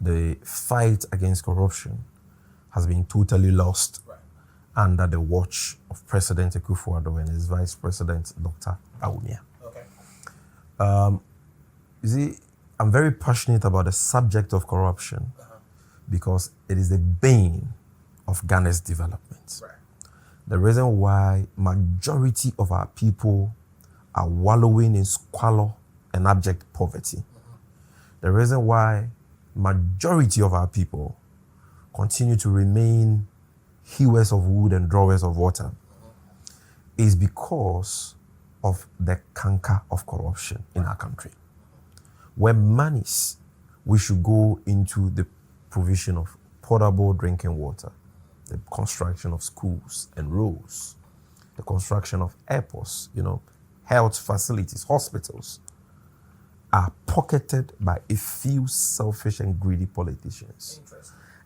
the fight against corruption has been totally lost under the watch of President Akuffo Addo and his Vice President, Dr. Bawumia. Okay. You see, I'm very passionate about the subject of corruption because it is the bane of Ghana's development. Right. The reason why majority of our people are wallowing in squalor and abject poverty. The reason why majority of our people continue to remain hewers of wood and drawers of water is because of the canker of corruption in our country. Where monies we should go into the provision of potable drinking water, the construction of schools and roads, the construction of airports, health facilities, hospitals, are pocketed by a few selfish and greedy politicians.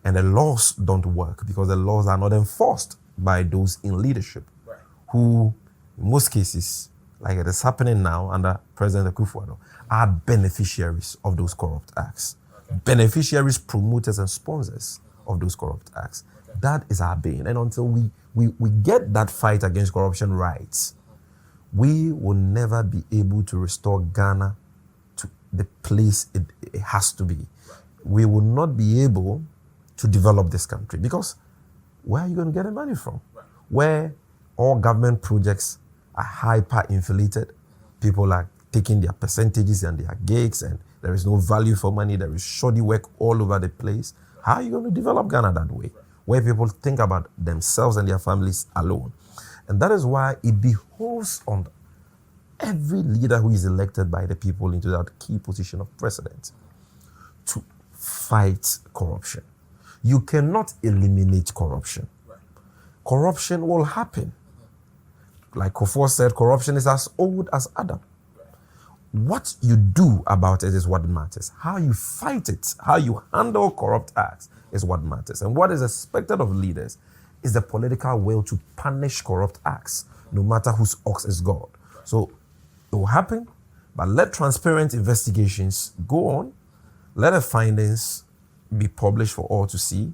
And the laws don't work because the laws are not enforced by those in leadership, who, in most cases, like it is happening now under President Akuffo Addo, are beneficiaries of those corrupt acts. Beneficiaries, promoters, and sponsors of those corrupt acts. That is our bane. And until we get that fight against corruption right, we will never be able to restore Ghana to the place it has to be. We will not be able to develop this country because where are you going to get the money from? Where all government projects are hyper-inflated, people are taking their percentages and their gigs, and there is no value for money, there is shoddy work all over the place. How are you going to develop Ghana that way? Where people think about themselves and their families alone. And that is why it behoves on every leader who is elected by the people into that key position of president to fight corruption. You cannot eliminate corruption. Corruption will happen. Like Kufuor said, corruption is as old as Adam. What you do about it is what matters. How you fight it, how you handle corrupt acts is what matters. And what is expected of leaders is the political will to punish corrupt acts, no matter whose ox is God. So it will happen, but let transparent investigations go on. Let the findings be published for all to see,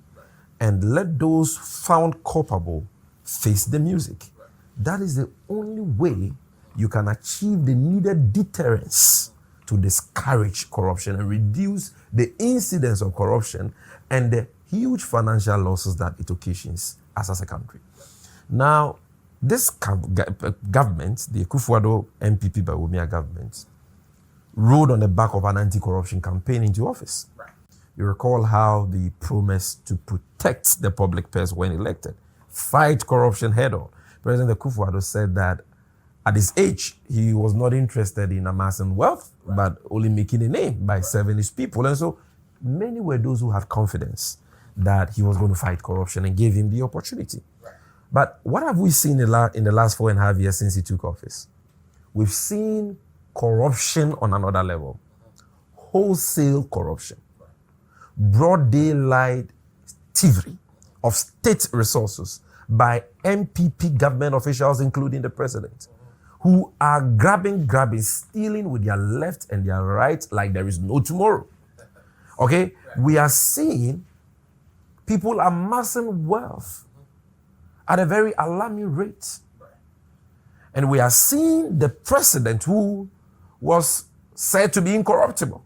and let those found culpable face the music. That is the only way you can achieve the needed deterrence to discourage corruption and reduce the incidence of corruption and the huge financial losses that it occasions us as a country. Now, this government, the Akuffo Addo MPP Bawumia government, rode on the back of an anti-corruption campaign into office. You recall how the promise to protect the public purse when elected, fight corruption head on. President Akuffo Addo said that at his age, he was not interested in amassing wealth, but only making a name by serving his people. And so many were those who had confidence that he was going to fight corruption and gave him the opportunity. But what have we seen in the last 4.5 years since he took office? We've seen corruption on another level. Wholesale corruption. Broad daylight thievery of state resources by MPP government officials, including the president, who are grabbing, stealing with their left and their right like there is no tomorrow. Okay? We are seeing people amassing wealth at a very alarming rate. And we are seeing the president who was said to be incorruptible,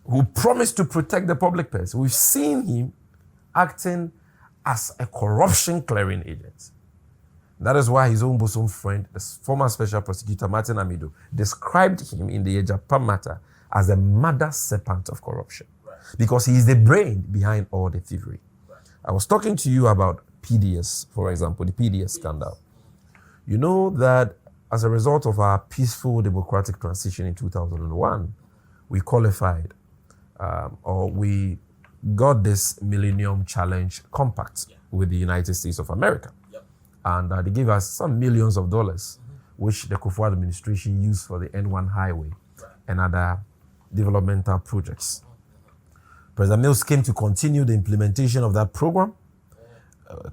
who promised to protect the public purse. We've seen him acting as a corruption clearing agent. That is why his own bosom friend, the former special prosecutor Martin Amido, described him in the Ejapa matter as a mother serpent of corruption, because he is the brain behind all the thievery. I was talking to you about PDS, for example, the PDS scandal. You know that as a result of our peaceful democratic transition in 2001, we qualified or we got this Millennium Challenge Compact with the United States of America. And they gave us some millions of dollars, which the Kufuor administration used for the N1 highway and other developmental projects. President Mills came to continue the implementation of that program,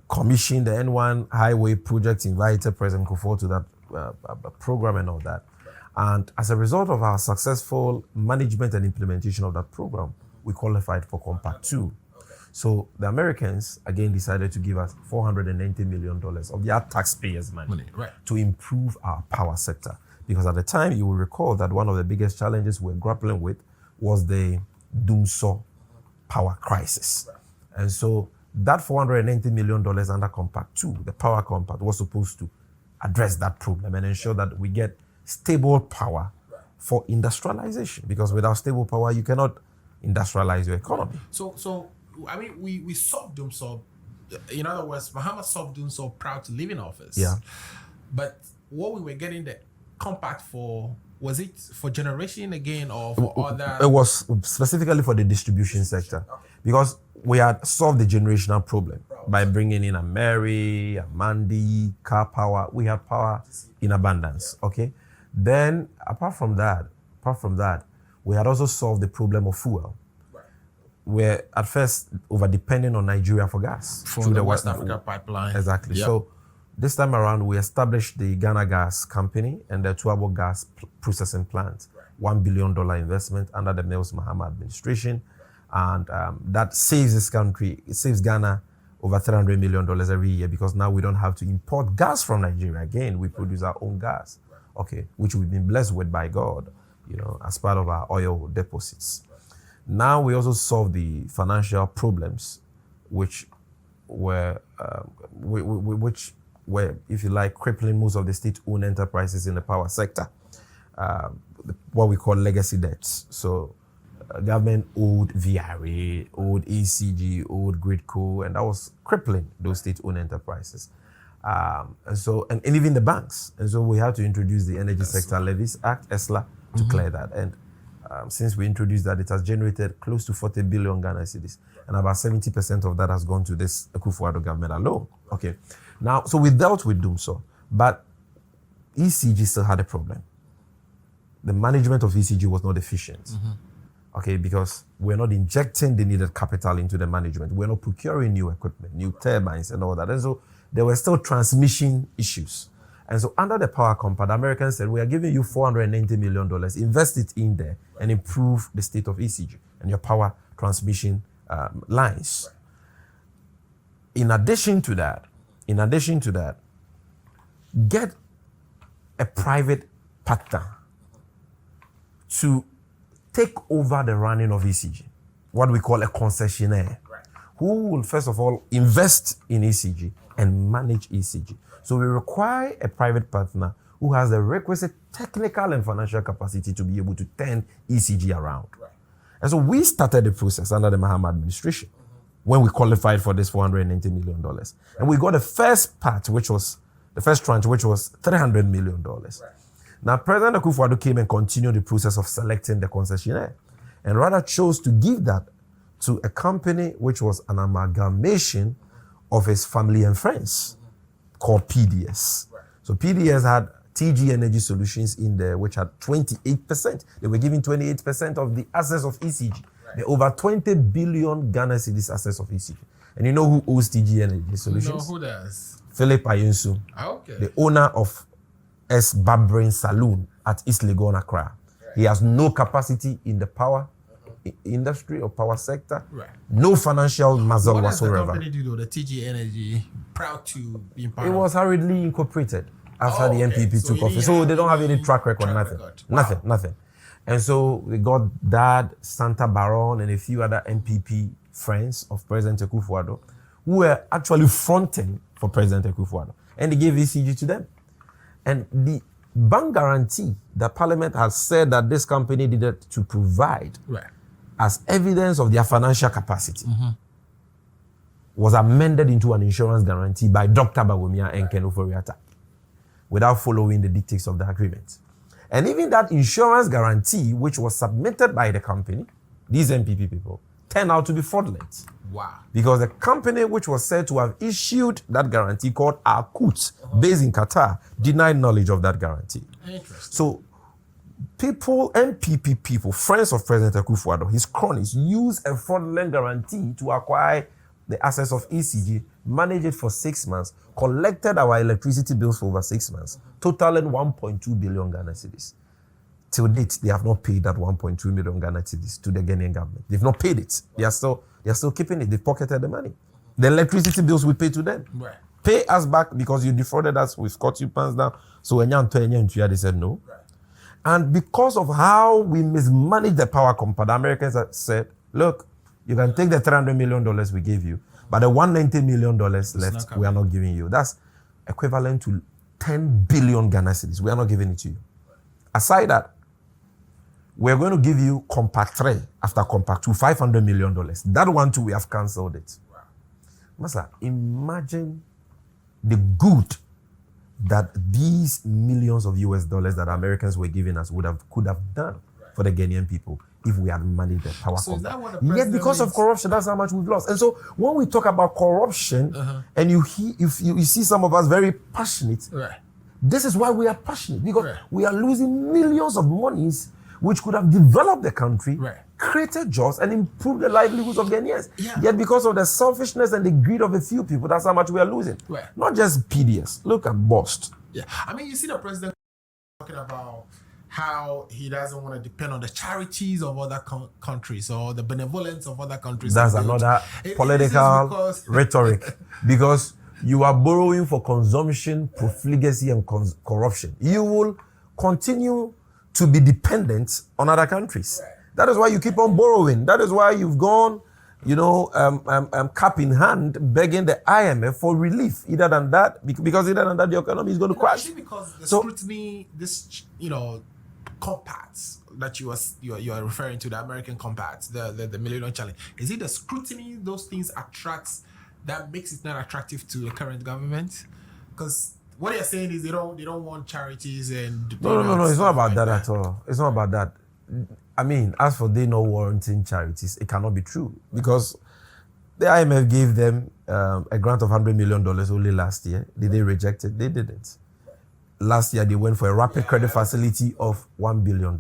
commissioned the N1 highway project, invited President Kufuor to that program and all that. And as a result of our successful management and implementation of that program, we qualified for Compact 2. So the Americans, again, decided to give us $490 million of their taxpayers' money to improve our power sector. Because at the time, you will recall that one of the biggest challenges we're grappling with was the Dumso power crisis. And so that $490 million under Compact 2, the Power Compact, was supposed to address that problem and ensure that we get stable power for industrialization. Because without stable power, you cannot industrialize your economy. So I mean, we solved Dumso. In other words, Mahama solved Dumso proud to live in office. Yeah. But what we were getting the compact for, was it for generation again or for other? It was specifically for the distribution sector. Because we had solved the generational problem by bringing in a Mary, a Mandy, car power. We had power in abundance, okay? Then, apart from that, we had also solved the problem of fuel. We're at first over-depending on Nigeria for gas. Through the West Africa pipeline. Exactly. Yep. So this time around, we established the Ghana Gas Company and the Tuabo Gas Processing Plant, $1 billion investment under the Mills Mahama administration. And that saves this country, it saves Ghana over $300 million every year because now we don't have to import gas from Nigeria. Again, we produce our own gas, okay, which we've been blessed with by God, you know, as part of our oil deposits. Now we also solve the financial problems, which were, if you like, crippling most of the state-owned enterprises in the power sector. What we call legacy debts. So government owed VRA, owed ECG, owed Gridco, and that was crippling those state-owned enterprises. And even the banks. And so we had to introduce the Energy Sector Levies Act, ESLA, to clear that. And since we introduced that, it has generated close to 40 billion Ghana cedis, and about 70% of that has gone to this Akuffo Addo government alone. Okay, now, so we dealt with Dumso, but ECG still had a problem. The management of ECG was not efficient. Okay, because we're not injecting the needed capital into the management. We're not procuring new equipment, new turbines and all that. And so there were still transmission issues. And so under the Power Compact, the Americans said, we are giving you $490 million, invest it in there and improve the state of ECG and your power transmission lines. In addition to that, get a private partner to take over the running of ECG, what we call a concessionaire, who will first of all invest in ECG and manage ECG. So we require a private partner who has the requisite technical and financial capacity to be able to turn ECG around. And so we started the process under the Mahama administration when we qualified for this $490 million. And we got the first part, which was the first tranche, which was $300 million. Now, President Akuffo Addo came and continued the process of selecting the concessionaire and rather chose to give that to a company which was an amalgamation of his family and friends called PDS. So PDS had TG Energy Solutions in there, which had 28%. They were giving 28% of the assets of ECG. The over 20 billion Ghana cedis assets of ECG. And you know who owns TG Energy Solutions? No, who does? Philip Ayunsu, Okay. the owner of S. Barbering Saloon at East Legon, Accra. He has no capacity in the power industry or power sector. No financial muscle whatsoever. What does the company do though, the TG Energy, proud to be part of? It was hurriedly incorporated after the NPP took office. So they don't have any track record, nothing. And so we got Dad, Santa Baron, and a few other NPP friends of President Akuffo Addo who were actually fronting for President Akuffo Addo. And they gave ECG to them. And the bank guarantee that Parliament has said that this company needed to provide as evidence of their financial capacity was amended into an insurance guarantee by Dr. Bawumia and Ken Oforiatta without following the dictates of the agreement. And even that insurance guarantee, which was submitted by the company, these NPP people, turned out to be fraudulent. Wow. Because the company which was said to have issued that guarantee, called Akut, based in Qatar, denied knowledge of that guarantee. Interesting. So people, NPP people, friends of President Akuffo Addo, his cronies, used a fraudulent guarantee to acquire the assets of ECG, managed it for 6 months, collected our electricity bills for over 6 months, totaling 1.2 billion Ghana cedis. Till date, they have not paid that 1.2 million Ghana cedis to the Ghanaian government. They've not paid it. They are still keeping it. They've pocketed the money. The electricity bills we pay to them. Right. Pay us back because you defrauded us. We've cut you pants down. So when they said no. Right. And because of how we mismanaged the power company, the Americans said, look, you can take the $300 million we gave you, but the $190 million left, we are not giving you. That's equivalent to 10 billion Ghana cedis. We are not giving it to you. Aside that, we're going to give you Compact 3 after Compact 2, $500 million. That one too, we have cancelled it. Masa, imagine the good that these millions of US dollars that Americans were giving us could have done for the Ghanaian people if we had managed the power company. Yet because of corruption, that's how much we've lost. And so when we talk about corruption, and you see some of us very passionate, this is why we are passionate, because we are losing millions of monies which could have developed the country, created jobs, and improved the livelihoods of Ghanaians. Yet because of the selfishness and the greed of a few people, that's how much we are losing. Not just PDS. Look at BOST. I mean, you see the president talking about how he doesn't want to depend on the charities of other countries or the benevolence of other countries. That's another political rhetoric. Because you are borrowing for consumption, profligacy, and corruption. You will continue to be dependent on other countries. That is why you keep on borrowing. That is why you've gone, cap in hand, begging the IMF for relief. Either than that, because either than that, the economy is going to crash. Because the scrutiny, compacts that you are referring to, the American compacts, the Millennium Challenge, is it the scrutiny those things attracts that makes it not attractive to the current government? Because what they're saying is they don't want charities and no. It's not about that at all. It's not about that. I mean, as for they not warranting charities, it cannot be true because the IMF gave them a grant of $100 million only last year. Did they reject it? They didn't. Last year they went for a rapid credit facility of $1 billion.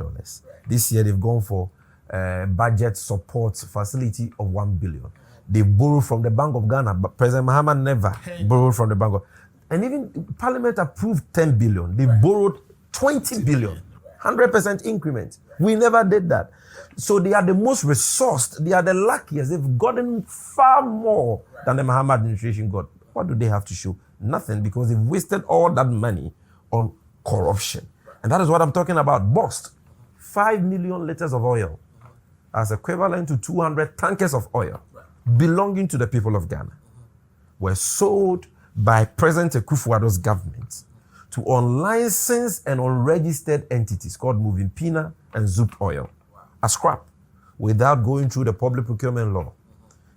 This year they've gone for a budget support facility of $1 billion. They borrowed from the Bank of Ghana, but President Mahama never borrowed from the Bank of. And even Parliament approved 10 billion. They borrowed 20 billion, 100% increment. We never did that. So they are the most resourced. They are the luckiest. They've gotten far more than the Mahama administration got. What do they have to show? Nothing, because they've wasted all that money on corruption. And that is what I'm talking about. BOST, 5 million liters of oil as equivalent to 200 tankers of oil belonging to the people of Ghana were sold by President Akuffo Addo's government to unlicensed and unregistered entities called Moving Pina and Zoop Oil as scrap without going through the public procurement law.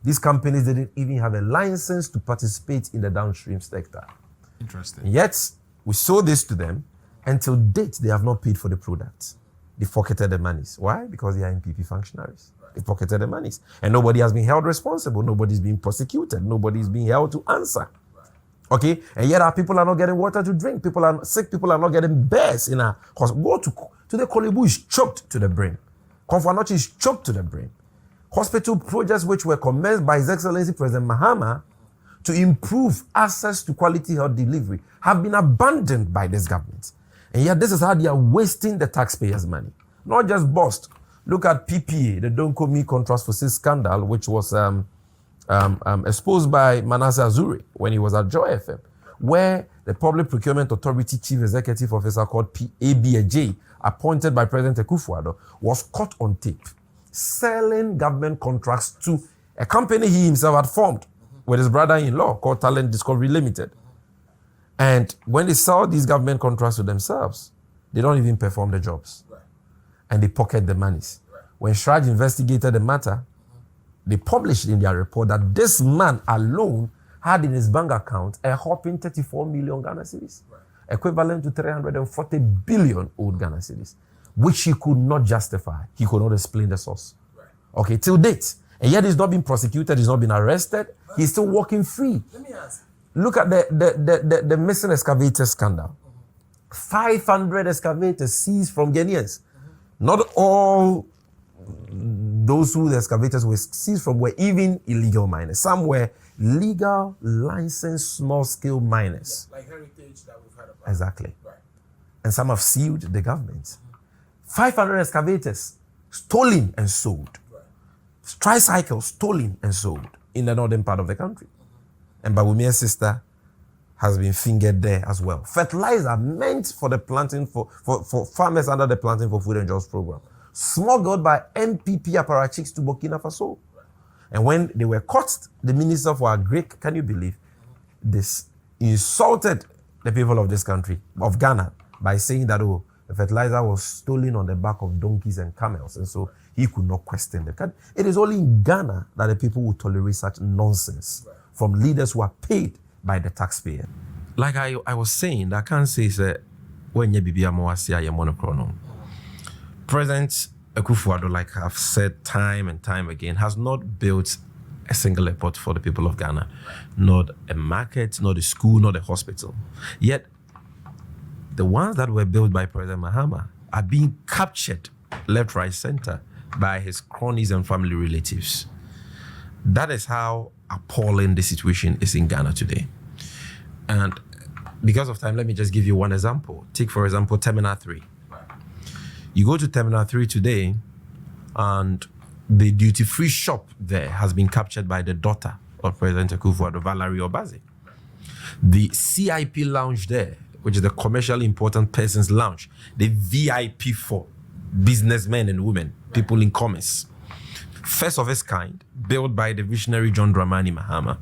These companies didn't even have a license to participate in the downstream sector. Interesting. Yet, we sold this to them. Until date, they have not paid for the product. They pocketed the monies. Why? Because they are NPP functionaries. They pocketed the monies. And nobody has been held responsible. Nobody's being prosecuted. Nobody's being held to answer. Okay? And yet our people are not getting water to drink. People are sick. People are not getting beds in our hospital. Go to the Kolebu is choked to the brim. Konfanochi is choked to the brim. Hospital projects which were commenced by His Excellency President Mahama to improve access to quality health delivery have been abandoned by this government. And yet this is how they are wasting the taxpayers' money. Not just BOST. Look at PPA, the Don't Call Me Contrast for Sales scandal, which was exposed by Manasseh Azuri when he was at Joy FM, where the Public Procurement Authority Chief Executive Officer called ABAJ, appointed by President Akuffo Addo, was caught on tape selling government contracts to a company he himself had formed with his brother-in-law called Talent Discovery Limited. And when they sell these government contracts to themselves, they don't even perform the jobs. And they pocket the monies. When Shraj investigated the matter, they published in their report that this man alone had in his bank account a whopping 34 million Ghana cedis, equivalent to 340 billion old Ghana cedis, which he could not justify. He could not explain the source. Okay, till date. And yet he's not been prosecuted, he's not been arrested, he's still walking free. Let me ask. Look at the missing excavator scandal. 500 excavators seized from Ghanaians. Not all those who the excavators were seized from were even illegal miners. Some were legal, licensed, small-scale miners. Like heritage that we've heard about. Exactly. Right. And some have sued the government. 500 excavators stolen and sold. Tricycles stolen and sold in the northern part of the country. And Babumia's sister has been fingered there as well. Fertilizer meant for the planting for farmers under the Planting for Food and Jobs program, smuggled by MPP apparatchiks to Burkina Faso. And when they were caught, the Minister for Agri, can you believe this, insulted the people of this country, of Ghana, by saying that, oh, the fertilizer was stolen on the back of donkeys and camels, and so he could not question the. It is only in Ghana that the people will tolerate such nonsense from leaders who are paid by the taxpayer. Like I was saying, I can't say when you be monochrono. President Akuffo Addo, like I've said time and time again, has not built a single airport for the people of Ghana, not a market, not a school, not a hospital. Yet, the ones that were built by President Mahama are being captured left, right, center by his cronies and family relatives. That is how appalling the situation is in Ghana today. And because of time, let me just give you one example. Take, for example, Terminal 3. You go to Terminal 3 today, and the duty-free shop there has been captured by the daughter of President Akuffo Addo, Valerie Obaze. The CIP lounge there, which is the commercially important persons lounge, the VIP for businessmen and women, people in commerce, first of its kind, built by the visionary John Dramani Mahama,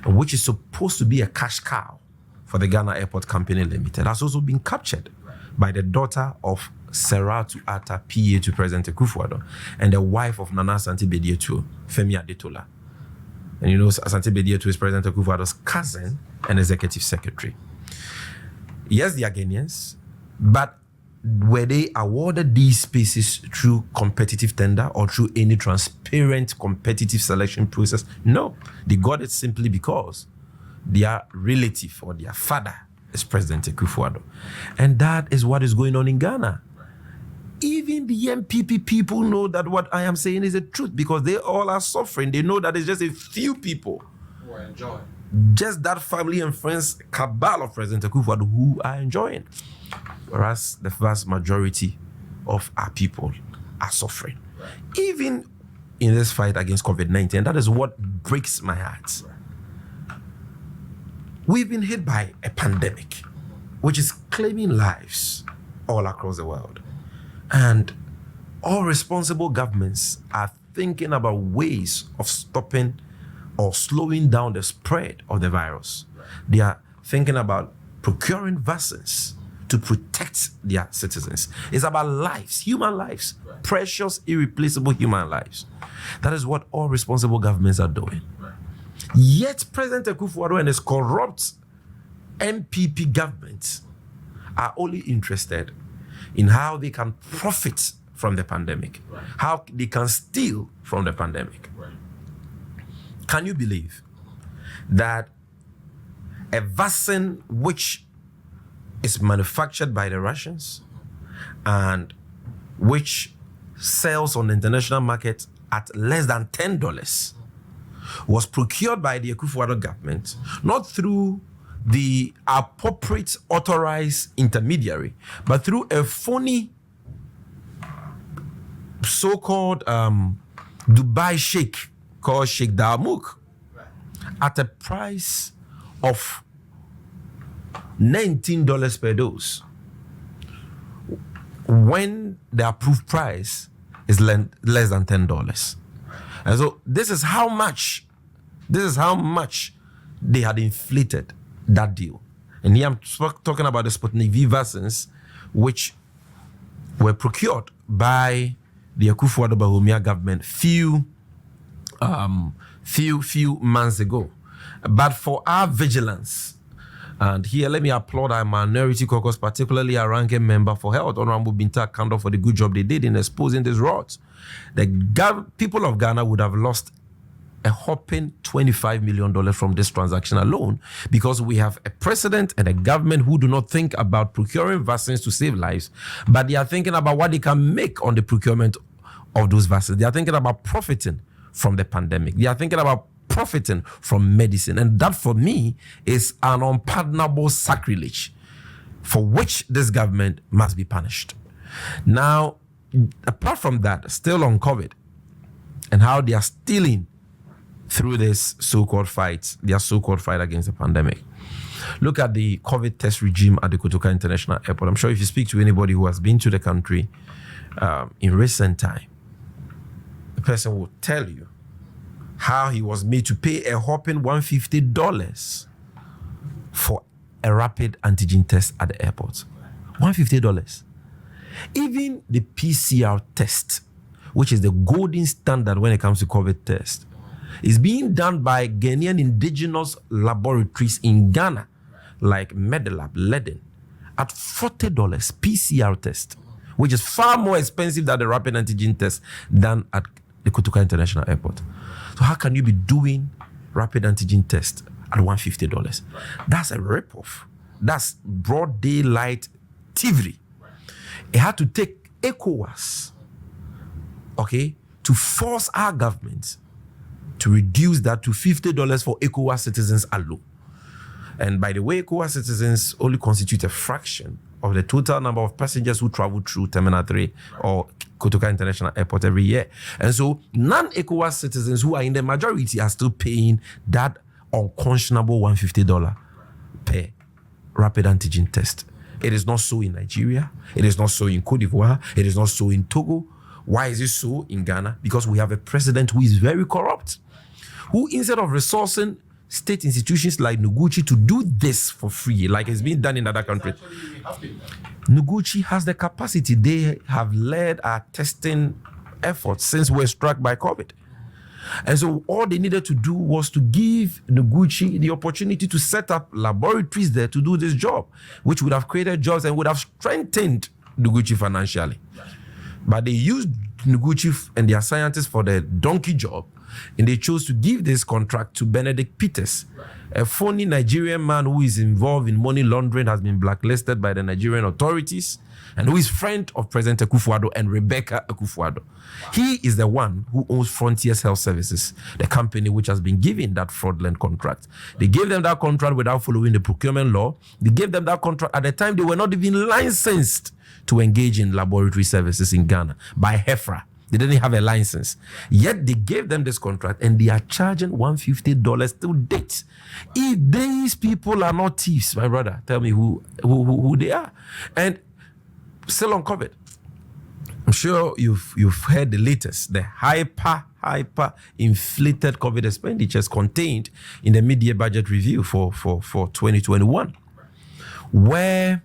which is supposed to be a cash cow for the Ghana Airport Company Limited, has also been captured by the daughter of Seratu Atta, PA to President Akuffo Addo, and the wife of Nana Akufo, Femi Adetola. And you know, Asante Bedietu is President Akuffo Addo's cousin and executive secretary. Yes, they are Ghanaians, but were they awarded these spaces through competitive tender or through any transparent competitive selection process? No, they got it simply because their relative or their father is President Akuffo Addo. And that is what is going on in Ghana. Even the MPP people know that what I am saying is the truth, because they all are suffering. They know that it's just a few people who are enjoying. Just that family and friends cabal of President Akuffo Addo who are enjoying. Whereas the vast majority of our people are suffering. Right. Even in this fight against COVID-19, that is what breaks my heart. Right. We've been hit by a pandemic, which is claiming lives all across the world. And all responsible governments are thinking about ways of stopping or slowing down the spread of the virus. Right. They are thinking about procuring vaccines to protect their citizens. It's about lives, human lives, right. Precious, irreplaceable human lives. That is what all responsible governments are doing. Right. Yet President Akuffo Addo and his corrupt MPP government are only interested in how they can profit from the pandemic, right. How they can steal from the pandemic. Right. Can you believe that a vaccine which is manufactured by the Russians and which sells on the international market at less than $10 was procured by the Akuffo Addo government, not through the appropriate authorized intermediary, but through a phony so-called Dubai sheikh called Sheikh Damouk, at a price of $19 per dose, when the approved price is less than $10. And so this is how much they had inflated that deal. And here I'm talking about the Sputnik V vaccines, which were procured by the Akuffo Addo Bawumia government few months ago. But for our vigilance, and here let me applaud our minority caucus, particularly our ranking member for health, Honorable Binta Kando, for the good job they did in exposing this rot. The people of Ghana would have lost a whopping $25 million from this transaction alone, because we have a president and a government who do not think about procuring vaccines to save lives, but they are thinking about what they can make on the procurement of those vaccines. They are thinking about profiting from the pandemic. They are thinking about profiting from medicine. And that, for me, is an unpardonable sacrilege for which this government must be punished. Now, apart from that, still on COVID and how they are stealing through this so-called fight, their so-called fight against the pandemic. Look at the COVID test regime at the Kotoka International Airport. I'm sure if you speak to anybody who has been to the country in recent time, the person will tell you how he was made to pay a whopping $150 for a rapid antigen test at the airport. $150. Even the PCR test, which is the golden standard when it comes to COVID test, is being done by Ghanaian indigenous laboratories in Ghana, like Medilab, Leiden, at $40 PCR test, which is far more expensive than the rapid antigen test done at the Kotoka International Airport. So how can you be doing rapid antigen test at $150? That's a ripoff. That's broad daylight thievery. It had to take ECOWAS, okay, to force our government to reduce that to $50 for ECOWAS citizens alone. And by the way, ECOWAS citizens only constitute a fraction of the total number of passengers who travel through Terminal 3 or Kotoka International Airport every year. And so non-ECOWAS citizens who are in the majority are still paying that unconscionable $150 per rapid antigen test. It is not so in Nigeria. It is not so in Cote d'Ivoire. It is not so in Togo. Why is it so in Ghana? Because we have a president who is very corrupt, who instead of resourcing state institutions like Noguchi to do this for free, like it's been done in other countries, Noguchi has the capacity. They have led our testing efforts since we were struck by COVID. And so all they needed to do was to give Noguchi the opportunity to set up laboratories there to do this job, which would have created jobs and would have strengthened Noguchi financially. But they used Noguchi and their scientists for the donkey job, and they chose to give this contract to Benedict Peters, a phony Nigerian man who is involved in money laundering, has been blacklisted by the Nigerian authorities, and who is friend of President Akuffo Addo and Rebecca Akuffo Addo. He is the one who owns Frontiers Health Services, the company which has been given that fraudulent contract. They gave them that contract without following the procurement law. They gave them that contract at the time they were not even licensed to engage in laboratory services in Ghana by HEFRA. They didn't have a license. Yet they gave them this contract and they are charging $150 to date. If these people are not thieves, my brother, tell me who they are. And still on COVID, I'm sure you've heard the latest, the hyper inflated COVID expenditures contained in the mid-year budget review for 2021, where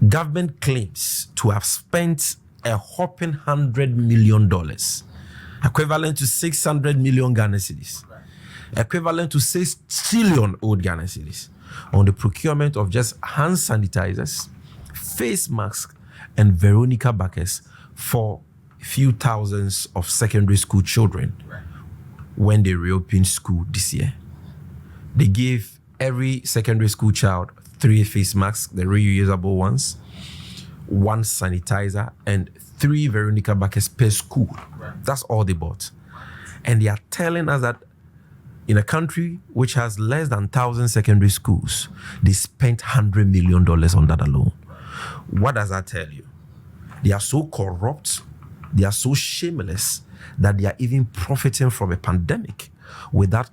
government claims to have spent a whopping $100 million, equivalent to 600 million Ghana cedis, equivalent to 6 trillion old Ghana cedis, on the procurement of just hand sanitizers, face masks, and Veronica buckets for a few thousands of secondary school children when they reopened school this year. They gave every secondary school child 3 face masks, the reusable ones, 1 sanitizer, and 3 Veronica buckets per school. That's all they bought. And they are telling us that in a country which has less than 1,000 secondary schools, they spent $100 million on that alone. What does that tell you? They are so corrupt, they are so shameless that they are even profiting from a pandemic without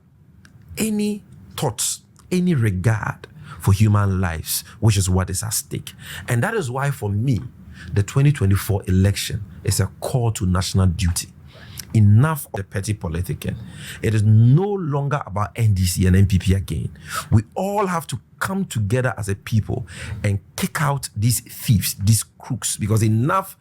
any thoughts, any regard for human lives, which is what is at stake. And that is why, for me, the 2024 election is a call to national duty. Enough of the petty politicking. It is no longer about NDC and NPP again. We all have to come together as a people and kick out these thieves, these crooks, because enough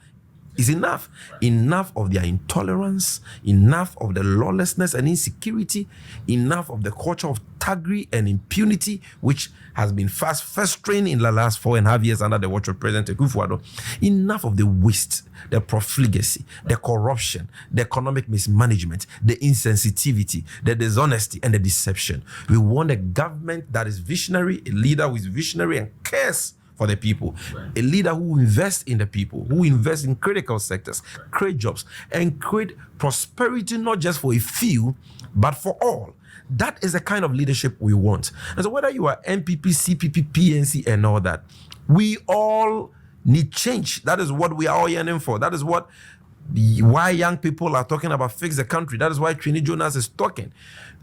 is enough. Enough of their intolerance, enough of the lawlessness and insecurity, enough of the culture of thuggery and impunity, which has been festering in the last 4.5 years under the watch of President Akuffo Addo. Enough of the waste, the profligacy, the corruption, the economic mismanagement, the insensitivity, the dishonesty, and the deception. We want a government that is visionary, a leader who is visionary and cares for the people, a leader who invests in the people, who invests in critical sectors, create jobs, and create prosperity not just for a few, but for all. That is the kind of leadership we want. And so whether you are MPP, CPP, PNC, and all that, we all need change. That is what we are all yearning for. That is why young people are talking about fix the country. That is why Trini Jonas is talking.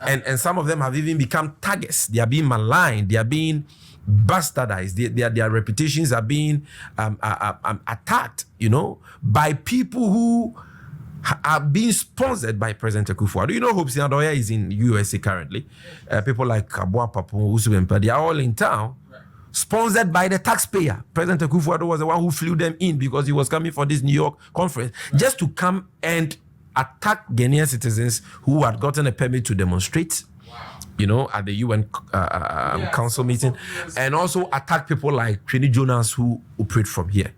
And some of them have even become targets. They are being maligned. They are being bastardized. Their reputations are being attacked, by people who are being sponsored by President Akuffo Addo. You know, Hope Sinadoya is in USA currently. People like Kabua Papu, Usubempa, they are all in town, sponsored by the taxpayer. President Akuffo Addo was the one who flew them in because he was coming for this New York conference, just to come and attack Ghanaian citizens who had gotten a permit to demonstrate, at the UN council meeting, and also attack people like Trini Jonas who operate from here.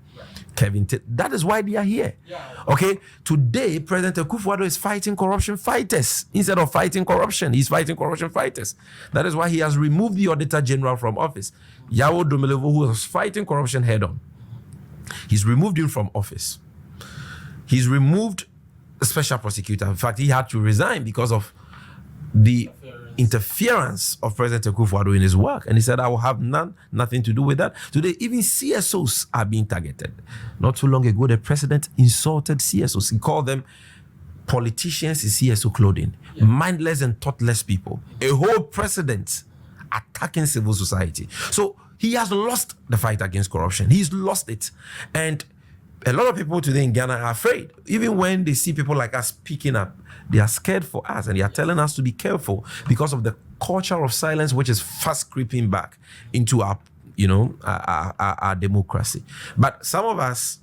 Kevin Tate. That is why they are here. Okay, today President Akuffo Addo is fighting corruption fighters instead of fighting corruption. He's fighting corruption fighters. That is why he has removed the Auditor General from office, Yawo Domelevo, who was fighting corruption head on. He's removed him from office. He's removed a special prosecutor. In fact, he had to resign because of the interference of President Akuffo Addo in his work. And he said, I will have nothing to do with that. Today, even CSOs are being targeted. Not too long ago, the president insulted CSOs. He called them politicians in CSO clothing, mindless and thoughtless people. A whole president attacking civil society. So he has lost the fight against corruption. He's lost it. And a lot of people today in Ghana are afraid. Even when they see people like us speaking up, they are scared for us, and they are telling us to be careful because of the culture of silence, which is fast creeping back into our democracy. But some of us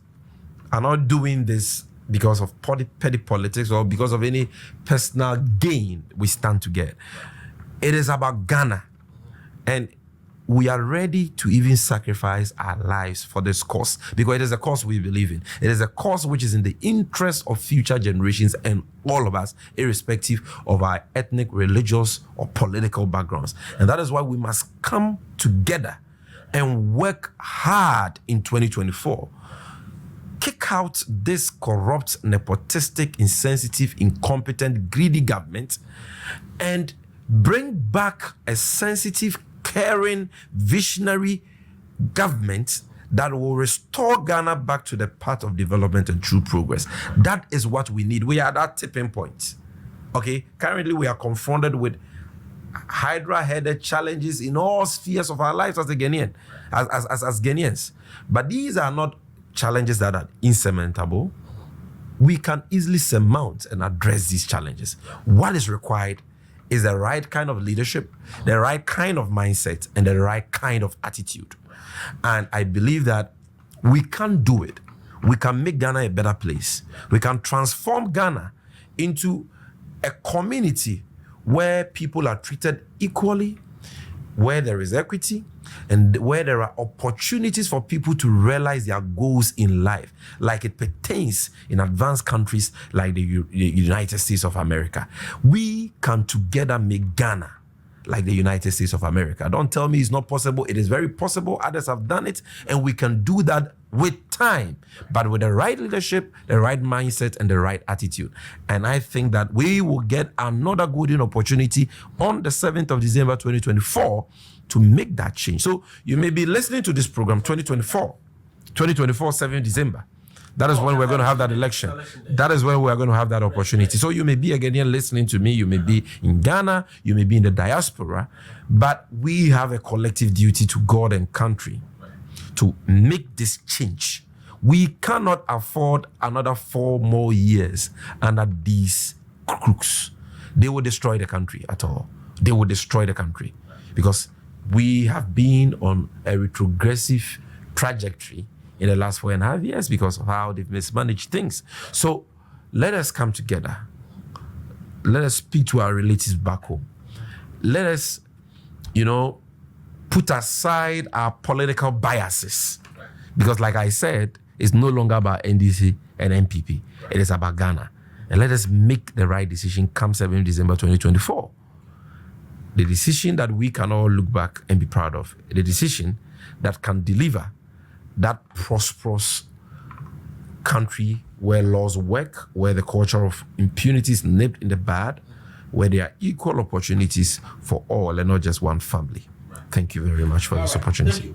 are not doing this because of petty politics or because of any personal gain we stand to get. It is about Ghana, and we are ready to even sacrifice our lives for this cause, because it is a cause we believe in. It is a cause which is in the interest of future generations and all of us, irrespective of our ethnic, religious, or political backgrounds. And that is why we must come together and work hard in 2024. Kick out this corrupt, nepotistic, insensitive, incompetent, greedy government and bring back a sensitive, caring, visionary government that will restore Ghana back to the path of development and true progress. That is what we need. We are at that tipping point. Okay? Currently, we are confronted with hydra-headed challenges in all spheres of our lives as a Ghanaian, as Ghanaians. But these are not challenges that are insurmountable. We can easily surmount and address these challenges. What is required is the right kind of leadership, the right kind of mindset, and the right kind of attitude. And I believe that we can do it. We can make Ghana a better place. We can transform Ghana into a community where people are treated equally, where there is equity, and where there are opportunities for people to realize their goals in life, like it pertains in advanced countries like the United States of America. We can together make Ghana like the United States of America. Don't tell me it's not possible. It is very possible. Others have done it, and we can do that with time, but with the right leadership, the right mindset, and the right attitude. And I think that we will get another golden opportunity on the 7th of December 2024 to make that change. So you may be listening to this program 2024, 7th December. That is when we're going to have that election. That is when we're going to have that opportunity. So you may be a Ghanaian listening to me. You may be in Ghana. You may be in the diaspora. But we have a collective duty to God and country to make this change. We cannot afford another 4 more years under these crooks. They will destroy the country at all. They will destroy the country because we have been on a retrogressive trajectory in the last 4.5 years because of how they've mismanaged things. So let us come together. Let us speak to our relatives back home. Let us, put aside our political biases. Because like I said, it's no longer about NDC and NPP. It is about Ghana. And let us make the right decision come 7th December 2024. The decision that we can all look back and be proud of. The decision that can deliver that prosperous country where laws work, where the culture of impunity is nipped in the bud, where there are equal opportunities for all and not just one family. Thank you very much for this opportunity.